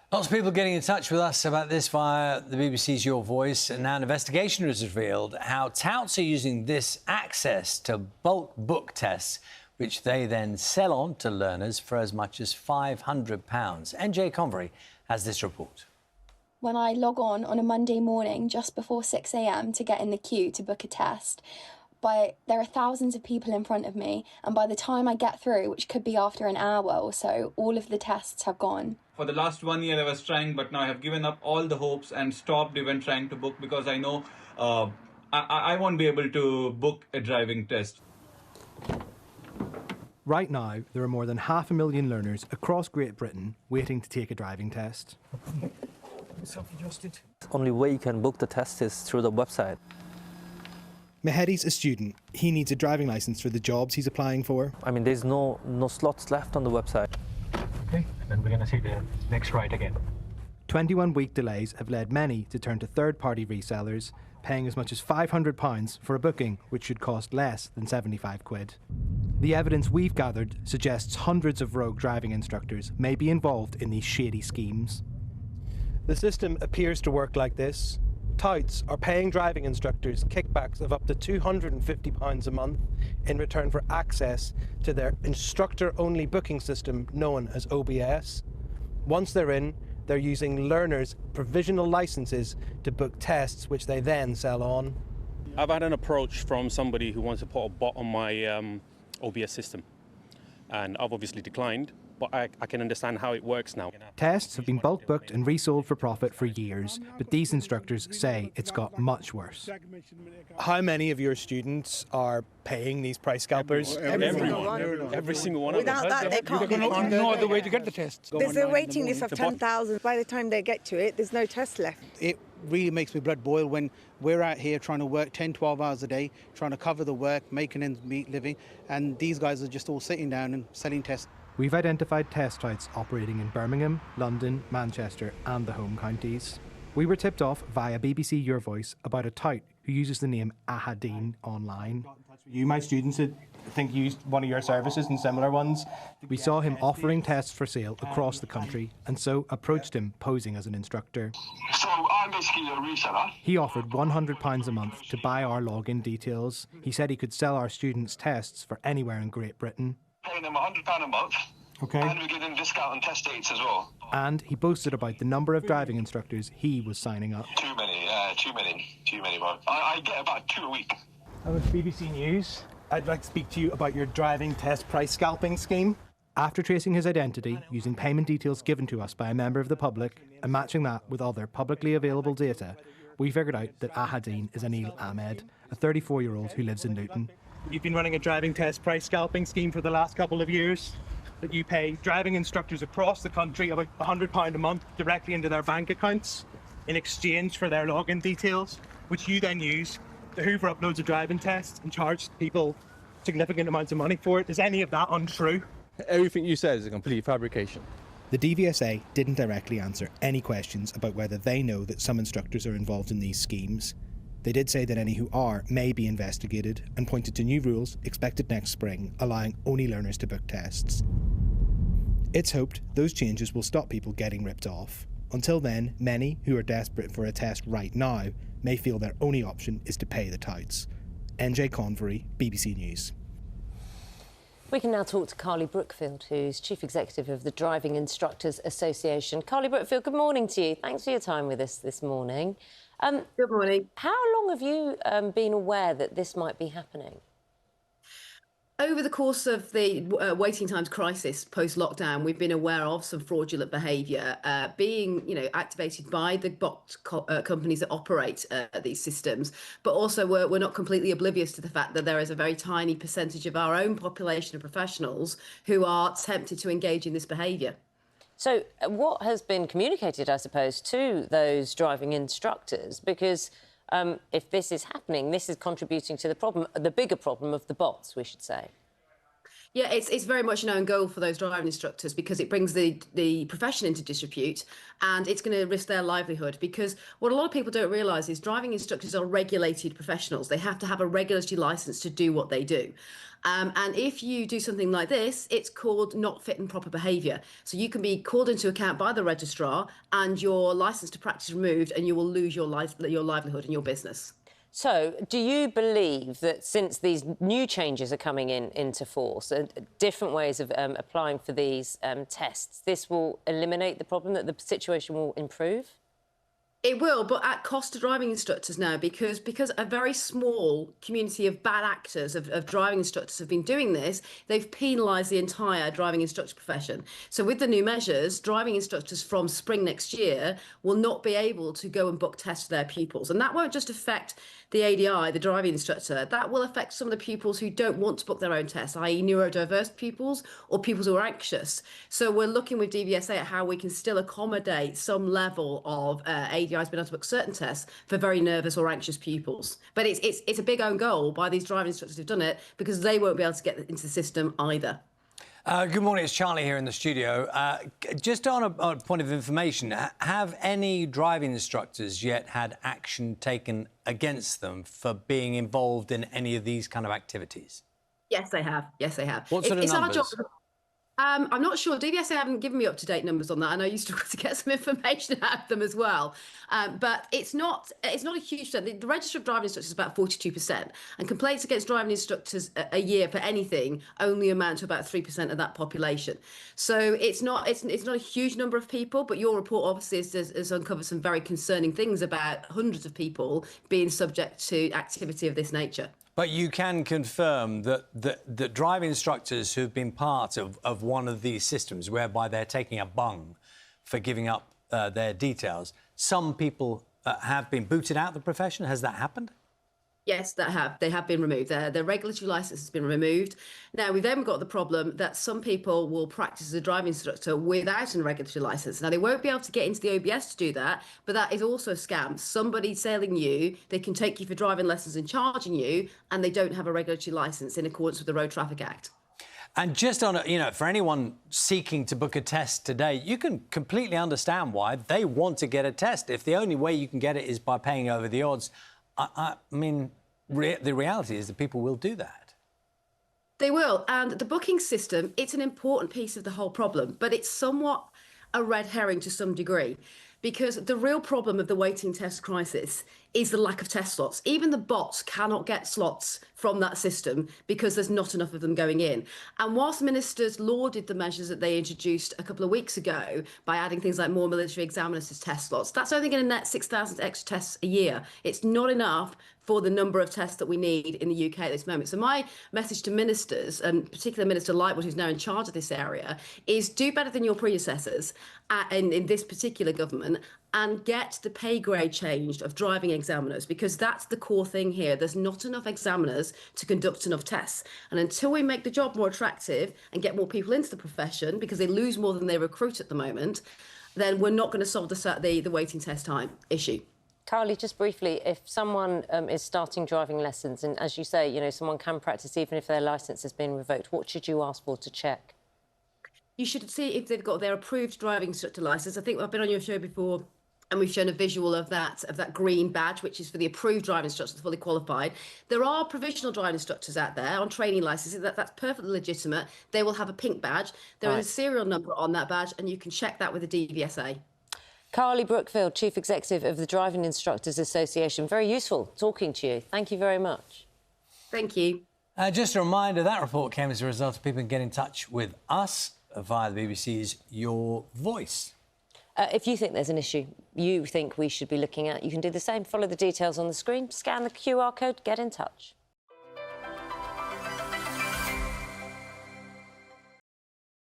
Lots of people getting in touch with us about this via the BBC's Your Voice, and now an investigation has revealed how touts are using this access to bulk book tests, which they then sell on to learners for as much as £500. NJ Convery has this report. When I log on a Monday morning just before 6 a.m. to get in the queue to book a test, there are thousands of people in front of me, and by the time I get through, which could be after an hour or so, all of the tests have gone. For the last 1 year I was trying, but now I have given up all the hopes and stopped even trying to book because I know I won't be able to book a driving test. Right now, there are more than 500,000 learners across Great Britain waiting to take a driving test. The only way you can book the test is through the website. Mehedi's a student. He needs a driving licence for the jobs he's applying for. I mean, there's no slots left on the website. Okay, and then we're going to see the next right again. 21-week delays have led many to turn to third-party resellers, paying as much as £500 for a booking which should cost less than 75 quid. The evidence we've gathered suggests hundreds of rogue driving instructors may be involved in these shady schemes. The system appears to work like this. Touts are paying driving instructors kickbacks of up to £250 a month in return for access to their instructor-only booking system known as OBS. Once they're in, they're using learners' provisional licenses to book tests which they then sell on. I've had an approach from somebody who wants to put a bot on my OBS system, and I've obviously declined, but I can understand how it works now. Tests have been bulk booked and resold for profit for years, but these instructors say it's got much worse. How many of your students are paying these price scalpers? Every single one of them. Without that, they can't get No other way to get the test. There's a waiting list of 10,000. By the time they get to it, there's no test left. It really makes my blood boil when we're out here trying to work 10, 12 hours a day, trying to cover the work, making ends meet living, and these guys are just all sitting down and selling tests. We've identified test touts operating in Birmingham, London, Manchester and the home counties. We were tipped off via BBC Your Voice about a tout who uses the name Ahadine online. You, my students, think used one of your services and similar ones. We saw him offering tests for sale across the country and so approached him posing as an instructor. So I'm basically a reseller. He offered £100 a month to buy our login details. He said he could sell our students tests for anywhere in Great Britain. Paying them £100 a month. Okay. And we give them discount on test dates as well. And he boasted about the number of driving instructors he was signing up. Too many, bro. I get about 2 a week. With BBC News, I'd like to speak to you about your driving test price scalping scheme. After tracing his identity, using payment details given to us by a member of the public, and matching that with other publicly available data, we figured out that Ahadine is Anil Ahmed, a 34-year-old who lives in Luton. You've been running a driving test price scalping scheme for the last couple of years. That you pay driving instructors across the country about £100 a month directly into their bank accounts in exchange for their login details, which you then use to hoover up loads of driving tests and charge people significant amounts of money for it. Is any of that untrue? Everything you said is a complete fabrication. The DVSA didn't directly answer any questions about whether they know that some instructors are involved in these schemes. They did say that any who are may be investigated and pointed to new rules expected next spring, allowing only learners to book tests. It's hoped those changes will stop people getting ripped off. Until then, many who are desperate for a test right now may feel their only option is to pay the touts. NJ Convery, BBC News. We can now talk to Carly Brookfield, who's Chief Executive of the Driving Instructors Association. Carly Brookfield, good morning to you. Thanks for your time with us this morning. Good morning. How long have you been aware that this might be happening? Over the course of the waiting times crisis post-lockdown, we've been aware of some fraudulent behaviour being, activated by the bot companies that operate these systems. But also, we're not completely oblivious to the fact that there is a very tiny percentage of our own population of professionals who are tempted to engage in this behaviour. So what has been communicated, I suppose, to those driving instructors? Because if this is happening, this is contributing to the problem, the bigger problem of the bots, we should say. Yeah, it's very much an own goal for those driving instructors because it brings the profession into disrepute, and it's going to risk their livelihood. Because what a lot of people don't realise is driving instructors are regulated professionals. They have to have a regulatory licence to do what they do. And if you do something like this, it's called not fit and proper behaviour. So you can be called into account by the registrar and your licence to practice removed, and you will lose your livelihood and your business. So, do you believe that since these new changes are coming into force, different ways of applying for these tests, this will eliminate the problem, that the situation will improve? It will, but at cost to driving instructors now, because a very small community of bad actors, of driving instructors have been doing this, they've penalised the entire driving instructor profession. So with the new measures, driving instructors from spring next year will not be able to go and book tests for their pupils. And that won't just affect the ADI, the driving instructor, that will affect some of the pupils who don't want to book their own tests, i.e. neurodiverse pupils or pupils who are anxious. So we're looking with DVSA at how we can still accommodate some level of ADIs being able to book certain tests for very nervous or anxious pupils. But it's a big own goal by these driving instructors who've done it, because they won't be able to get into the system either. Good morning, it's Charlie here in the studio. Just on a point of information, have any driving instructors yet had action taken against them for being involved in any of these kind of activities? Yes, they have. Yes, they have. What sort of numbers? Our job. I'm not sure. DVSA haven't given me up-to-date numbers on that, and I used to get some information out of them as well. But it's not a huge percent. The register of driving instructors is about 42%, and complaints against driving instructors a year for anything only amount to about 3% of that population. So it's not a huge number of people. But your report obviously has uncovered some very concerning things about hundreds of people being subject to activity of this nature. But you can confirm that driving instructors who've been part of one of these systems whereby they're taking a bung for giving up their details, some people have been booted out of the profession. Has that happened? Yes, they have been removed. Their regulatory licence has been removed. Now, we've then got the problem that some people will practice as a driving instructor without a regulatory licence. Now, they won't be able to get into the OBS to do that, but that is also a scam. Somebody selling you, they can take you for driving lessons and charging you, and they don't have a regulatory licence in accordance with the Road Traffic Act. And just on, for anyone seeking to book a test today, you can completely understand why they want to get a test. If the only way you can get it is by paying over the odds, I mean, the reality is that people will do that. They will. And the booking system, it's an important piece of the whole problem, but it's somewhat a red herring to some degree, because the real problem of the waiting test crisis is the lack of test slots. Even the bots cannot get slots from that system because there's not enough of them going in. And whilst ministers lauded the measures that they introduced a couple of weeks ago by adding things like more military examiners as test slots, that's only going to net 6,000 extra tests a year. It's not enough for the number of tests that we need in the UK at this moment. So my message to ministers, and particularly Minister Lightwood, who's now in charge of this area, is do better than your predecessors in this particular government and get the pay grade changed of driving examiners, because that's the core thing here. There's not enough examiners to conduct enough tests. And until we make the job more attractive and get more people into the profession, because they lose more than they recruit at the moment, then we're not going to solve the waiting test time issue. Carly, just briefly, if someone is starting driving lessons and, as you say, someone can practice even if their licence has been revoked, what should you ask for to check? You should see if they've got their approved driving instructor licence. I think I've been on your show before and we've shown a visual of that green badge, which is for the approved driving instructors, fully qualified. There are provisional driving instructors out there on training licences. That's perfectly legitimate. They will have a pink badge. There is a serial number on that badge, and you can check that with the DVSA. Carly Brookfield, Chief Executive of the Driving Instructors Association. Very useful talking to you. Thank you very much. Thank you. Just a reminder, that report came as a result of people getting in touch with us via the BBC's Your Voice. If you think there's an issue you think we should be looking at, you can do the same. Follow the details on the screen, scan the QR code, get in touch.